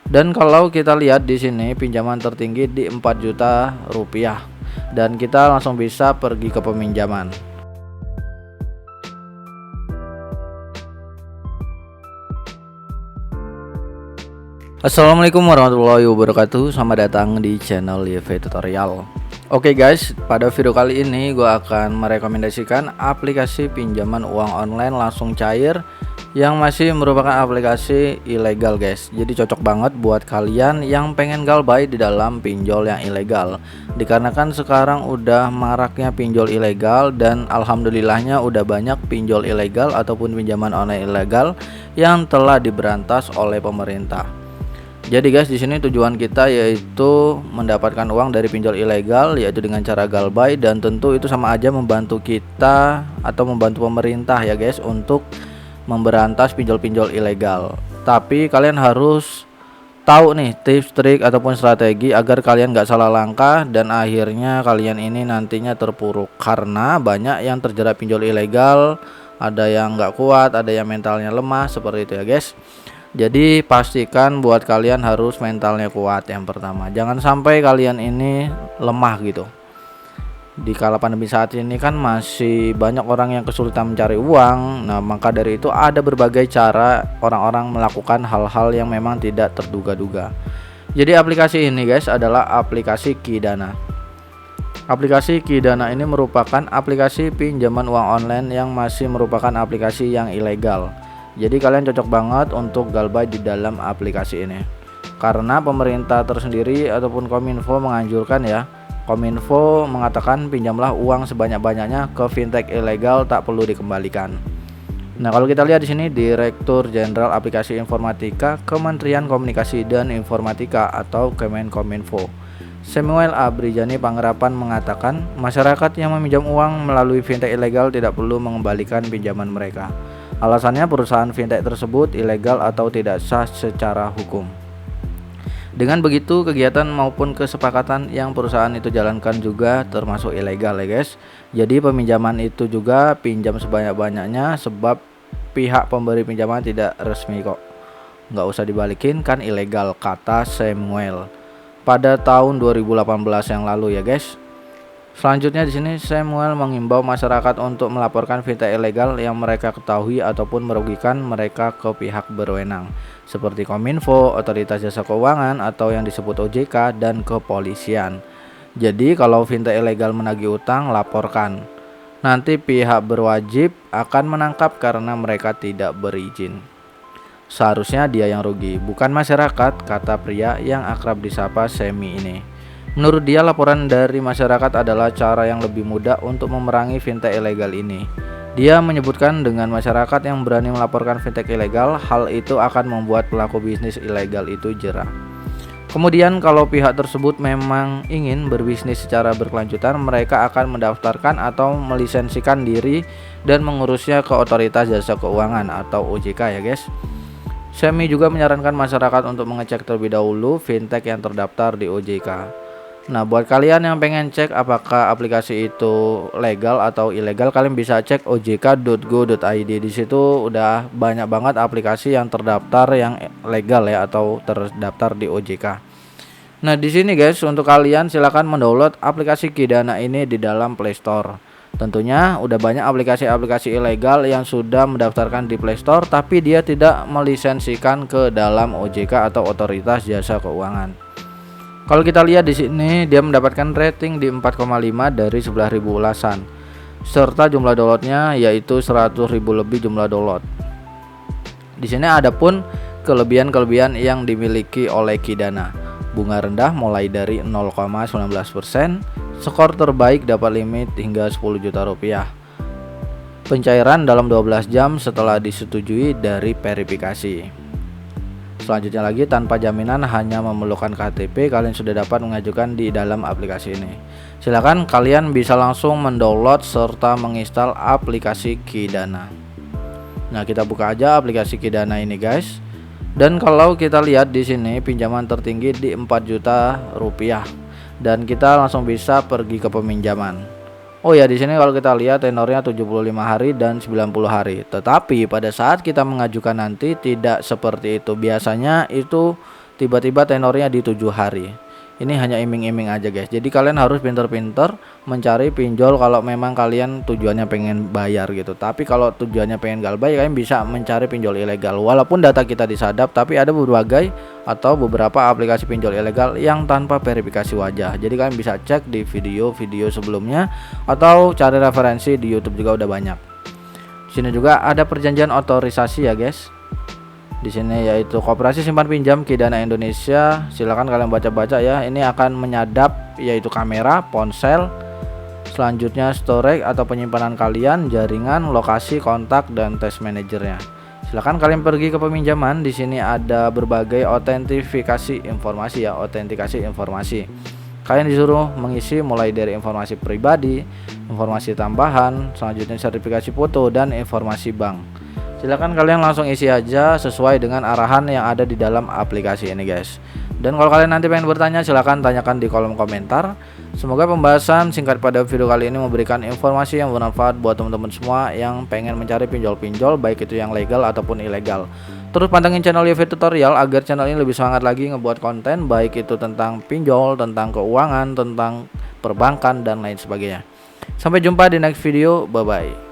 Dan kalau kita lihat di sini pinjaman tertinggi di 4 juta rupiah dan kita langsung bisa pergi ke peminjaman. Assalamualaikum warahmatullahi wabarakatuh. Selamat datang di channel YV Tutorial. Oke guys, pada video kali ini gue akan merekomendasikan aplikasi pinjaman uang online langsung cair yang masih merupakan aplikasi ilegal guys. Jadi cocok banget buat kalian yang pengen galbay di dalam pinjol yang ilegal. Dikarenakan sekarang udah maraknya pinjol ilegal dan alhamdulillahnya udah banyak pinjol ilegal ataupun pinjaman online ilegal yang telah diberantas oleh pemerintah. Jadi guys, di sini tujuan kita yaitu mendapatkan uang dari pinjol ilegal, yaitu dengan cara galbay, dan tentu itu sama aja membantu kita atau membantu pemerintah ya guys untuk memberantas pinjol-pinjol ilegal. Tapi kalian harus tahu nih tips, trik ataupun strategi agar kalian gak salah langkah dan akhirnya kalian ini nantinya terpuruk, karena banyak yang terjerat pinjol ilegal, ada yang gak kuat, ada yang mentalnya lemah, seperti itu ya guys. Jadi pastikan buat kalian harus mentalnya kuat yang pertama. Jangan sampai kalian ini lemah gitu. Di kala pandemi saat ini kan masih banyak orang yang kesulitan mencari uang. Nah, maka dari itu ada berbagai cara orang-orang melakukan hal-hal yang memang tidak terduga-duga. Jadi aplikasi ini guys adalah aplikasi Qidana. Aplikasi Qidana ini merupakan aplikasi pinjaman uang online yang masih merupakan aplikasi yang ilegal. Jadi kalian cocok banget untuk galbay di dalam aplikasi ini, karena pemerintah tersendiri ataupun Kominfo menganjurkan ya. Kominfo mengatakan pinjamlah uang sebanyak-banyaknya ke fintech ilegal, tak perlu dikembalikan. Nah, kalau kita lihat di sini Direktur Jenderal Aplikasi Informatika Kementerian Komunikasi dan Informatika atau Kemenkominfo, Samuel Abrijani Panggerapan mengatakan masyarakat yang meminjam uang melalui fintech ilegal tidak perlu mengembalikan pinjaman mereka. Alasannya perusahaan fintech tersebut ilegal atau tidak sah secara hukum. Dengan begitu kegiatan maupun kesepakatan yang perusahaan itu jalankan juga termasuk ilegal ya guys. Jadi peminjaman itu juga pinjam sebanyak-banyaknya sebab pihak pemberi pinjaman tidak resmi kok. Nggak usah dibalikin, kan ilegal, kata Samuel pada tahun 2018 yang lalu ya guys. Selanjutnya di sini Samuel mengimbau masyarakat untuk melaporkan fintech ilegal yang mereka ketahui ataupun merugikan mereka ke pihak berwenang seperti Kominfo, Otoritas Jasa Keuangan atau yang disebut OJK, dan kepolisian. Jadi kalau fintech ilegal menagih utang, laporkan. Nanti pihak berwajib akan menangkap karena mereka tidak berizin. Seharusnya dia yang rugi, bukan masyarakat, kata pria yang akrab disapa Semi ini. Menurut dia, laporan dari masyarakat adalah cara yang lebih mudah untuk memerangi fintech ilegal ini. Dia menyebutkan dengan masyarakat yang berani melaporkan fintech ilegal, hal itu akan membuat pelaku bisnis ilegal itu jera. Kemudian kalau pihak tersebut memang ingin berbisnis secara berkelanjutan, mereka akan mendaftarkan atau melisensikan diri dan mengurusnya ke Otoritas Jasa Keuangan atau OJK ya guys. Semi juga menyarankan masyarakat untuk mengecek terlebih dahulu fintech yang terdaftar di OJK. Nah, buat kalian yang pengen cek apakah aplikasi itu legal atau ilegal, kalian bisa cek ojk.go.id. Di situ udah banyak banget aplikasi yang terdaftar yang legal ya atau terdaftar di OJK. Nah, di sini guys, untuk kalian silakan mendownload aplikasi Qidana ini di dalam Play Store. Tentunya udah banyak aplikasi-aplikasi ilegal yang sudah mendaftarkan di Play Store tapi dia tidak melisensikan ke dalam OJK atau Otoritas Jasa Keuangan. Kalau kita lihat di sini dia mendapatkan rating di 4,5 dari 11.000 ulasan, serta jumlah downloadnya yaitu 100.000 lebih jumlah download. Di sini ada pun kelebihan-kelebihan yang dimiliki oleh Qidana. Bunga rendah mulai dari 0,19%, skor terbaik dapat limit hingga 10 juta rupiah. Pencairan dalam 12 jam setelah disetujui dari verifikasi. Selanjutnya lagi, tanpa jaminan, hanya memerlukan KTP, kalian sudah dapat mengajukan di dalam aplikasi ini. Silakan kalian bisa langsung mendownload serta menginstal aplikasi Qidana. Nah, kita buka aja aplikasi Qidana ini guys. Dan kalau kita lihat di sini pinjaman tertinggi di 4 juta rupiah dan kita langsung bisa pergi ke peminjaman. Oh ya, di sini kalau kita lihat tenornya 75 hari dan 90 hari. Tetapi pada saat kita mengajukan nanti tidak seperti itu. Biasanya itu tiba-tiba tenornya di 7 hari. Ini hanya iming-iming aja guys. Jadi kalian harus pinter-pinter mencari pinjol kalau memang kalian tujuannya pengen bayar gitu. Tapi kalau tujuannya pengen gak bayar, kalian bisa mencari pinjol ilegal. Walaupun data kita disadap, tapi ada berbagai atau beberapa aplikasi pinjol ilegal yang tanpa verifikasi wajah. Jadi kalian bisa cek di video-video sebelumnya atau cari referensi di YouTube juga udah banyak. Di sini juga ada perjanjian otorisasi ya guys. Di sini yaitu Koperasi Simpan Pinjam Kidana Indonesia. Silakan kalian baca-baca ya. Ini akan menyadap yaitu kamera, ponsel, selanjutnya storage atau penyimpanan kalian, jaringan, lokasi, kontak, dan test manajernya. Silakan kalian pergi ke peminjaman. Di sini ada berbagai autentifikasi informasi ya, autentikasi informasi. Kalian disuruh mengisi mulai dari informasi pribadi, informasi tambahan, selanjutnya sertifikasi foto, dan informasi bank. Silakan kalian langsung isi aja sesuai dengan arahan yang ada di dalam aplikasi ini guys. Dan kalau kalian nanti pengen bertanya, silakan tanyakan di kolom komentar. Semoga pembahasan singkat pada video kali ini memberikan informasi yang bermanfaat buat teman-teman semua yang pengen mencari pinjol-pinjol, baik itu yang legal ataupun ilegal. Terus pantengin channel YV Tutorial agar channel ini lebih semangat lagi ngebuat konten, baik itu tentang pinjol, tentang keuangan, tentang perbankan, dan lain sebagainya. Sampai jumpa di next video, bye bye.